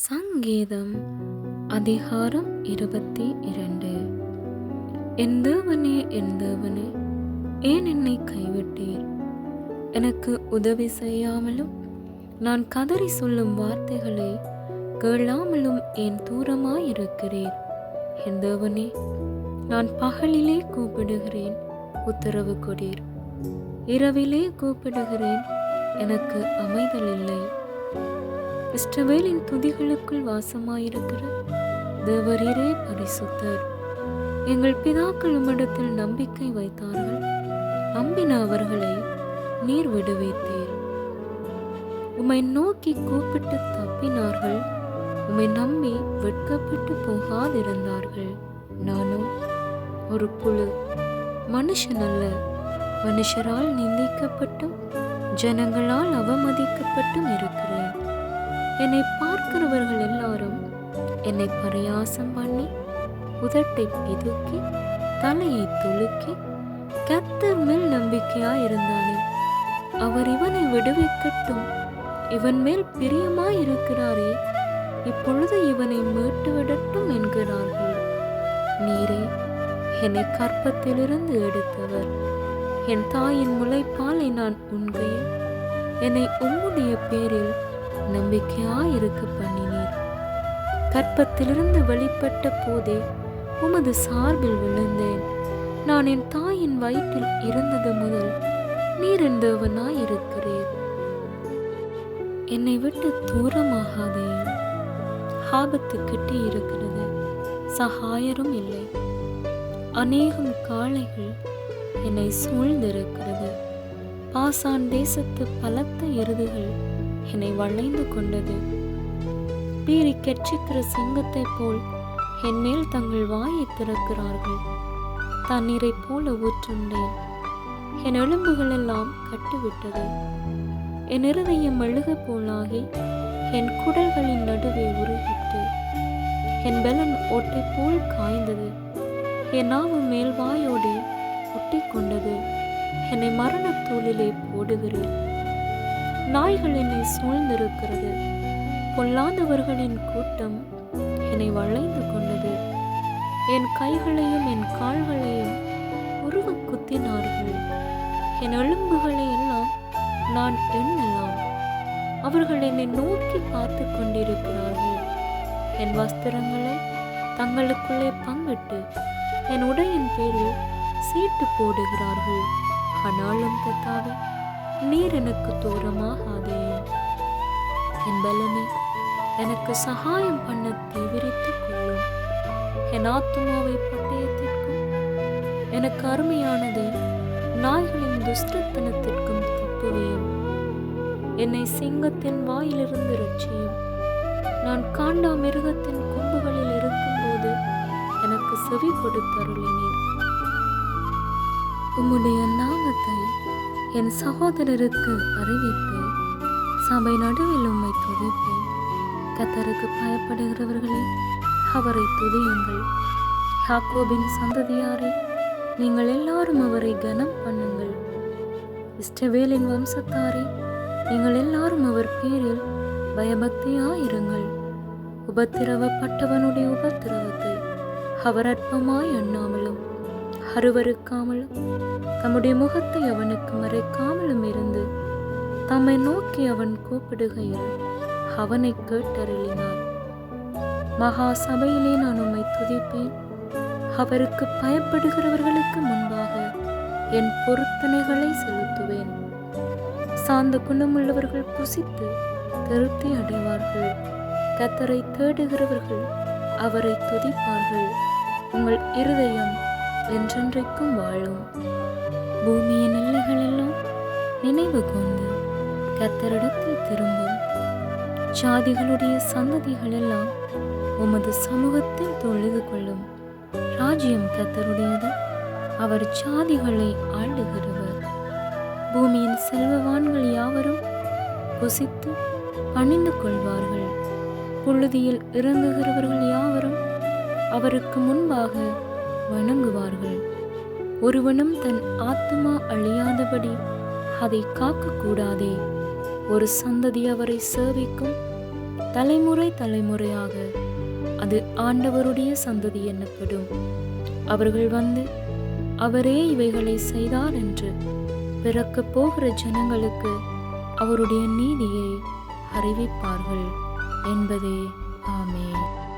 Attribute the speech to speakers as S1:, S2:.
S1: சங்கீதம் அதிகாரம் 22. என் தேவனே, என் தேவனே, ஏன் என்னை கைவிட்டீர்? எனக்கு உதவி செய்யாமலும் நான் கதறி சொல்லும் வார்த்தைகளை கேளாமலும் ஏன் தூரமாயிருக்கிறீர்? என் தேவனே, நான் பகலிலே கூப்பிடுகிறேன், உத்தரவு கொடீர். இரவிலே கூப்பிடுகிறேன், எனக்கு அமைதல் இல்லை. இஸ்ரவேலின் துதிகளுக்குள் வாசமாயிருக்கிற தேவரீரே பரிசுத்தர். எங்கள் பிதாக்கள் உம்மிடத்தில் நம்பிக்கை வைத்தார்கள், நம்பின அவர்களை நீர் விடுவித்தீர். உம்மை நோக்கி கூப்பிட்டு தப்பினார்கள், உம்மை நம்பி வெட்கப்பட்டு போகாதிருந்தார்கள். நானும் ஒரு புழு, மனுஷன் அல்ல, மனுஷரால் நிந்திக்கப்பட்டும் ஜனங்களால் அவமதிக்கப்பட்டும் இருக்கிறேன். என்னை பார்க்கிறவர்கள் எல்லாரும் என்னை பரியாசம் பண்ணி உதட்டை பிதுக்கி தலையை துலுக்கி, கர்த்தர் மேல் நம்பிக்கையாயிருந்தானே, அவர் இவனை விடுவிக்கட்டும், இவன் மேல் பிரியமாயிருக்கிறாரே, இப்பொழுது இவனை மீட்டு விடட்டும் என்கிறார்கள். நீரே என்னை கற்பத்திலிருந்து எடுத்தவர், என் தாயின் முலைப்பாலை நான் உண்கையில் என்னை உம்முடைய பேரில் நம்பிக்கையாயிருக்க பண்ணினீர். கற்பத்திலிருந்து வெளிப்பட்ட போதே உமது சார்பில் விழுந்தேன். நான் என் தாயின் வயிற்றில் இருந்தது முதல் நீர் என் தேவனாயிருக்கிறீர். என்னை விட்டு தூரமாகாதே, ஆபத்து கிட்டி இருக்கிறது, சகாயரும் இல்லை. அநேகம் காளைகள் என்னை சூழ்ந்திருக்கிறது, பாசான் தேசத்து பலத்த எருதுகள் என்னை வளைந்து கொண்டது. பீறி கெச்சிக்கிற சிங்கத்தை போல் என் மேல் தங்கள் வாயை திறக்கிறார்கள். தண்ணீரை போல ஊற்றுண்டேன், என் எலும்புகள் எல்லாம் கட்டுவிட்டது. என் இருதயம் மெழுக போலாகி என் குடல்களின் நடுவே உருகிட்டு, என் பலன் ஓட்டை போல் காய்ந்தது. என் நாவு மேல் வாயோடு ஒட்டி கொண்டது. என்னை மரணத்தூளிலே போடுகிறேன். நாய்கள் என்னை சூழ்ந்திருக்கிறது, பொல்லாதவர்களின் கூட்டம் என்னை வளைந்து கொண்டது. என் கைகளையும் என் கால்களையும் உருவ குத்தினார்கள். என் எலும்புகளை எல்லாம் நான் எண்ணலாம். அவர்கள் என்னை நோக்கி பார்த்து கொண்டிருக்கிறார்கள். என் வஸ்திரங்களை தங்களுக்குள்ளே பங்கிட்டு என் உடையின் பேரில் சீட்டு போடுகிறார்கள். ஆனாலும் கர்த்தாவே, நீர் எனக்கு தூரமாகாதே. என் பலனை எனக்கு சகாயம் பண்ண தீவிரித்துக் கொள்ளும். என் ஆத்துமாவை பட்டயத்திற்கும் எனக்கு அருமையானதை நாய்களின் துஷ்டத்தனத்திற்கும் தப்புவியும். என்னை சிங்கத்தின் வாயிலிருந்து ரட்சியும். நான் காண்டா மிருகத்தின் கொம்புகளில் இருக்கும்போது எனக்கு செவி கொடுத்தருளினீர். உம்முடைய நாமத்தை என் சகோதரருக்கு அறிவித்து சபை நடுவில் உம்மை துதிப்பேன். கர்த்தருக்கு பயப்படுகிறவர்களே, அவரை துதியுங்கள். யாக்கோபின் சந்ததியாரே, நீங்கள் எல்லாரும் அவரை கனம் பண்ணுங்கள். இஸ்ரவேலின் வம்சத்தாரே, நீங்கள் எல்லாரும் அவர் பேரில் பயபக்தியாயிருங்கள். உபத்திரவப்பட்டவனுடைய உபத்திரவத்தை அவர் அற்பமாய் எண்ணாமலும் அருவருக்காமலும் தம்முடைய முகத்தை அவனுக்கு மறைக்காமலும் இருந்து தம்மை நோக்கி அவன் கூப்பிடுகையில் அவனை கேட்டருளினார். மகா சபையிலே நான் உம்மை துதிப்பேன். அவருக்கு பயப்படுகிறவர்களுக்கு முன்பாக என் பொருத்தனைகளை செலுத்துவேன். சாந்த குணமுள்ளவர்கள் புசித்து திருப்தி அடைவார்கள். கர்த்தரை தேடுகிறவர்கள் அவரை துதிப்பார்கள். உங்கள் இருதயம் என்றென்றைக்கும் வாழும். பூமியின் எல்லைகள் எல்லாம் நினைவு கூர்ந்து கர்த்தரிடத்தில் திரும்பும். ஜாதிகளுடைய சந்ததிகள் எல்லாம் உமது சமூகத்தில் தொழுது கொள்ளும். ராஜ்யம் கர்த்தருடையது, அவர் ஜாதிகளை ஆளுகிறவர். பூமியின் செல்வவான்கள் யாவரும் புசித்து பணிந்து கொள்வார்கள். புழுதியில் இறங்குகிறவர்கள் யாவரும் அவருக்கு முன்பாக வணங்குவார்கள். ஒருவனும் தன் ஆத்துமா அழியாதபடி அதை காக்கக்கூடாதே. ஒரு சந்ததி அவரை சேவிக்கும், தலைமுறை தலைமுறையாக அது ஆண்டவருடைய சந்ததி எனப்படும். அவர்கள் வந்து அவரே இவைகளை செய்தார் என்று பிறக்கப் போகிற ஜனங்களுக்கு அவருடைய நீதியை அறிவிப்பார்கள் என்பதே. ஆமென்.